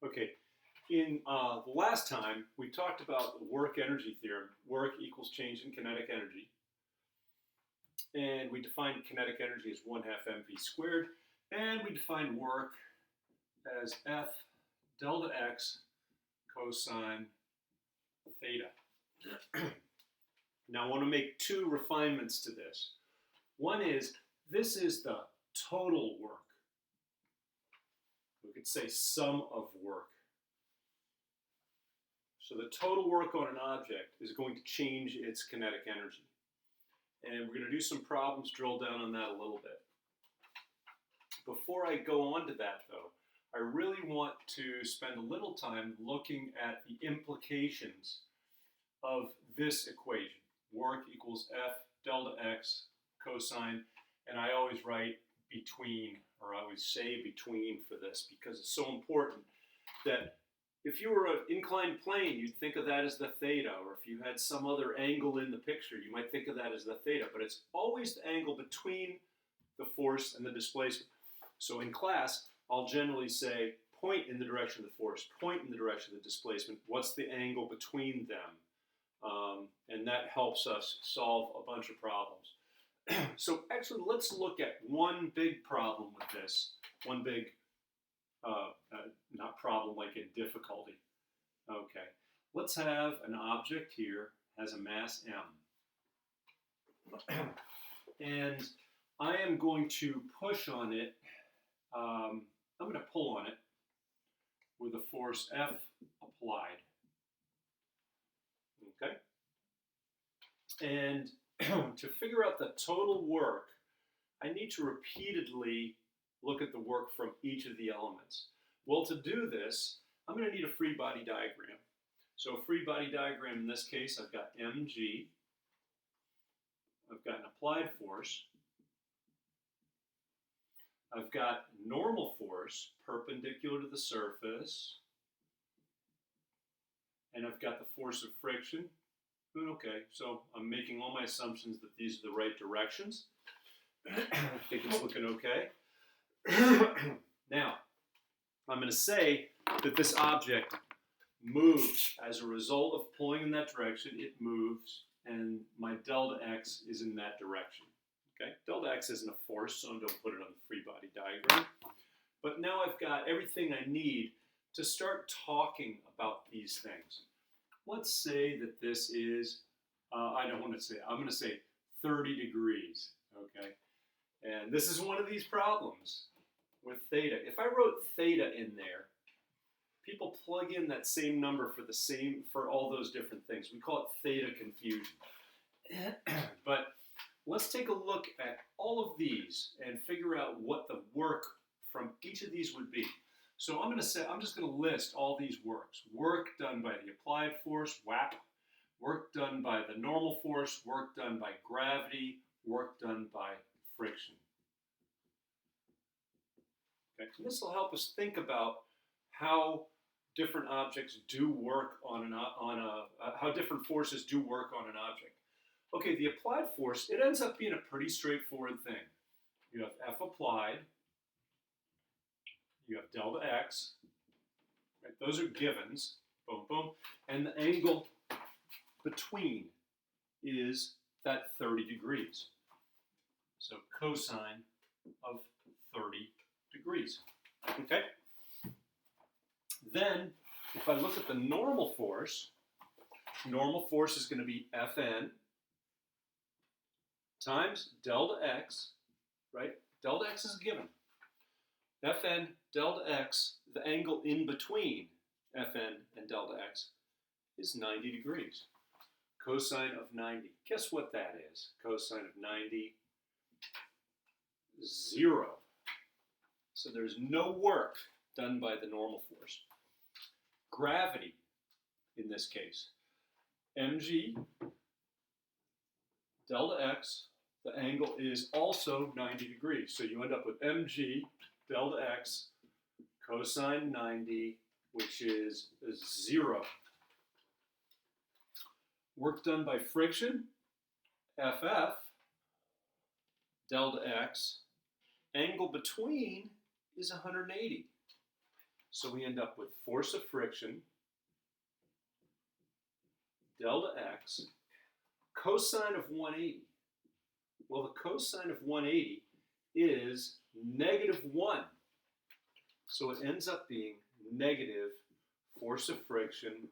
Okay, in the last time we talked about the work energy theorem. Work equals change in kinetic energy. And we defined kinetic energy as 1 half mv squared. And we defined work as F delta x cosine theta. Now I want to make two refinements to this. One is, this is the total work. We could say sum of work. So the total work on an object is going to change its kinetic energy. And we're going to do some problems, drill down on that a little bit. Before I go on to that, though, I really want to spend a little time looking at the implications of this equation. Work equals F delta x cosine, and I always write between, or I always say between for this because it's so important that if you were an inclined plane, you'd think of that as the theta, or if you had some other angle in the picture, you might think of that as the theta, but it's always the angle between the force and the displacement. So in class, I'll generally say point in the direction of the force, point in the direction of the displacement, what's the angle between them? And that helps us solve a bunch of problems. So actually, let's look at one big problem with this, one big not problem like in difficulty. Okay, let's have an object here, has a mass m. And I am going to push on it, I'm going to pull on it with a force F applied. Okay? And to figure out the total work, I need to repeatedly look at the work from each of the elements. Well, to do this, I'm going to need a free body diagram. So a free body diagram in this case, I've got mg, I've got an applied force, I've got normal force perpendicular to the surface, and I've got the force of friction. Okay, so I'm making all my assumptions that these are the right directions. I think it's looking okay. Now, I'm going to say that this object moves as a result of pulling in that direction. It moves, and my delta x is in that direction. Okay, delta x isn't a force, so don't put it on the free body diagram. But now I've got everything I need to start talking about these things. Let's say that this is, I don't want to say, I'm going to say 30 degrees. Okay, and this is one of these problems with theta. If I wrote theta in there, people plug in that same number for all those different things. We call it theta confusion. But let's take a look at all of these and figure out what the work from each of these would be. So I'm just going to list all these works. Work done by the applied force, WAP. Work done by the normal force. Work done by gravity. Work done by friction. Okay, so this will help us think about how different objects do work how different forces do work on an object. Okay, the applied force, it ends up being a pretty straightforward thing. You have F applied, you have delta x, right? Those are givens, boom, boom, and the angle between is that 30 degrees. So cosine of 30 degrees, okay? Then, if I look at the normal force is going to be Fn times delta x, right? Delta x is a given. Fn delta x, the angle in between Fn and delta x, is 90 degrees. Cosine of 90. Guess what that is? Cosine of 90, 0. So there's no work done by the normal force. Gravity, in this case, mg delta x, the angle is also 90 degrees. So you end up with mg delta x cosine 90, which is 0. Work done by friction, ff delta x, angle between is 180. So we end up with force of friction, delta x, cosine of 180. Well, the cosine of 180 is -1. So it ends up being negative force of friction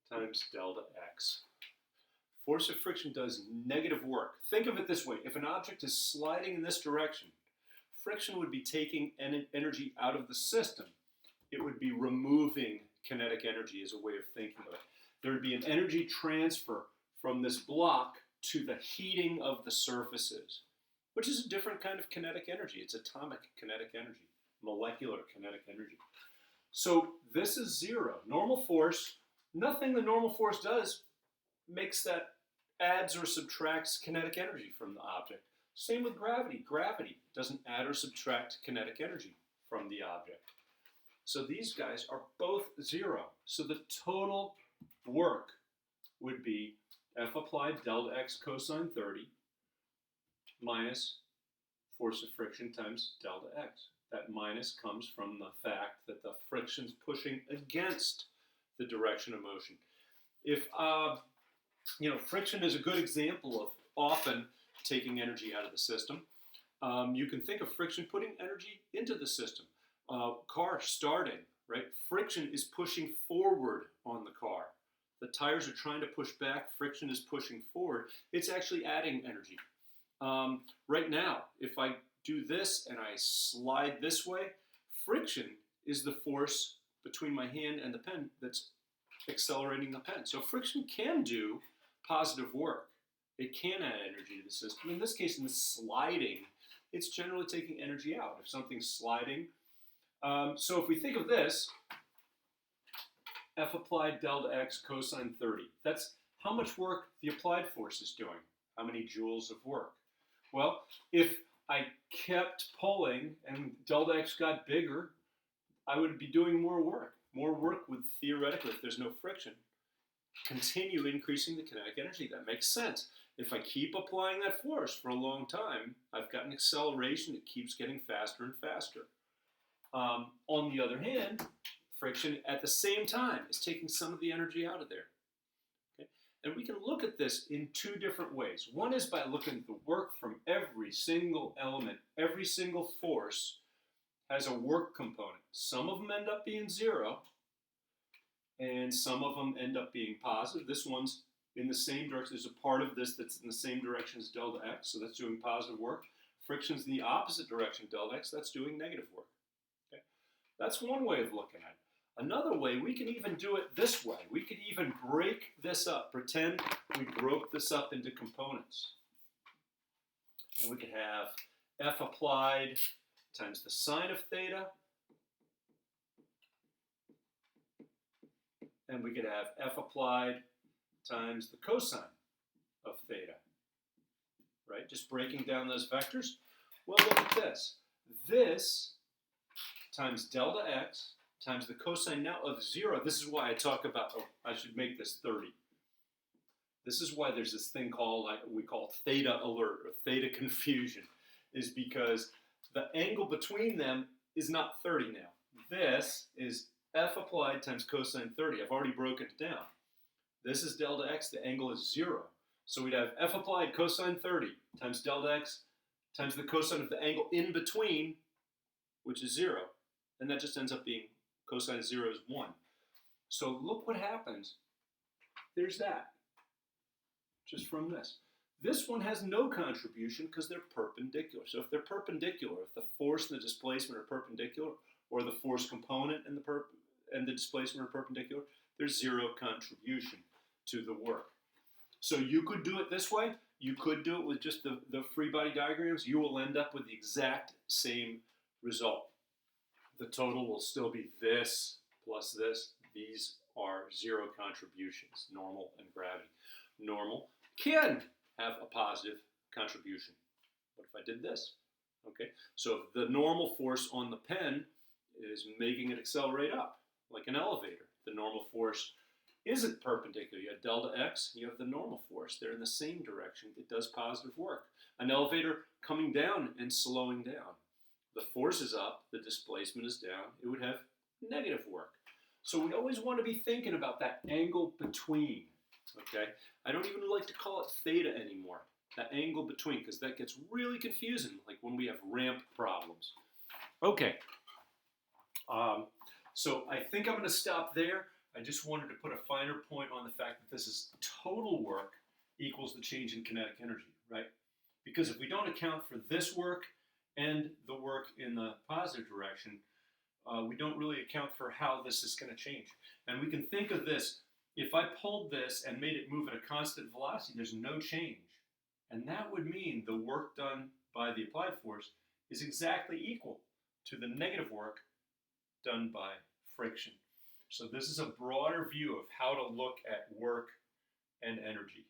times delta x. Force of friction does negative work. Think of it this way. If an object is sliding in this direction, friction would be taking energy out of the system. It would be removing kinetic energy as a way of thinking of it. There would be an energy transfer from this block to the heating of the surfaces, which is a different kind of kinetic energy. It's atomic kinetic energy, molecular kinetic energy. So this is 0. Normal force, nothing the normal force does makes that adds or subtracts kinetic energy from the object. Same with gravity. Gravity doesn't add or subtract kinetic energy from the object. So these guys are both 0. So the total work would be F applied delta x cosine 30 minus force of friction times delta x. That minus comes from the fact that the friction's pushing against the direction of motion. If friction is a good example of often taking energy out of the system. You can think of friction putting energy into the system. Car starting, right? Friction is pushing forward on the car. The tires are trying to push back. Friction is pushing forward. It's actually adding energy. Right now, if I do this and I slide this way, friction is the force between my hand and the pen that's accelerating the pen. So friction can do positive work. It can add energy to the system. In this case, in the sliding, it's generally taking energy out. If something's sliding, so if we think of this, F applied delta x cosine 30. That's how much work the applied force is doing. How many joules of work? Well, if I kept pulling and delta x got bigger, I would be doing more work. More work would theoretically, if there's no friction, continue increasing the kinetic energy. That makes sense. If I keep applying that force for a long time, I've got an acceleration that keeps getting faster and faster. On the other hand, friction at the same time is taking some of the energy out of there. Okay? And we can look at this in two different ways. One is by looking at the work from every single element. Every single force has a work component. Some of them end up being 0, and some of them end up being positive. This one's in the same direction. There's a part of this that's in the same direction as delta x, so that's doing positive work. Friction's in the opposite direction, delta x, that's doing negative work. Okay? That's one way of looking at it. Another way, we can even do it this way. We could even break this up. Pretend we broke this up into components. And we could have F applied times the sine of theta. And we could have F applied times the cosine of theta. Right? Just breaking down those vectors. Well, look at this. This times delta x times the cosine now of 0. This is why I talk about, I should make this 30. This is why there's this thing called, we call theta alert or theta confusion, is because the angle between them is not 30 now. This is F applied times cosine 30. I've already broken it down. This is delta x, the angle is 0. So we'd have F applied cosine 30 times delta x times the cosine of the angle in between, which is 0. And that just ends up being cosine of 0 is 1. So look what happens. There's that, just from this. This one has no contribution because they're perpendicular. So if they're perpendicular, if the force and the displacement are perpendicular, or the force component and the displacement are perpendicular, there's 0 contribution to the work. So you could do it this way. You could do it with just the free body diagrams. You will end up with the exact same result. The total will still be this plus this. These are 0 contributions, normal and gravity. Normal can have a positive contribution. What if I did this? Okay, so if the normal force on the pen is making it accelerate up, like an elevator, the normal force isn't perpendicular. You have delta x, you have the normal force. They're in the same direction. It does positive work. An elevator coming down and slowing down. the force is up, the displacement is down, it would have negative work. So we always want to be thinking about that angle between, okay? I don't even like to call it theta anymore, that angle between, because that gets really confusing, like when we have ramp problems. Okay, so I think I'm going to stop there. I just wanted to put a finer point on the fact that this is total work equals the change in kinetic energy, right? Because if we don't account for this work and the work in the positive direction, we don't really account for how this is going to change. And we can think of this, if I pulled this and made it move at a constant velocity, there's no change. And that would mean the work done by the applied force is exactly equal to the negative work done by friction. So this is a broader view of how to look at work and energy.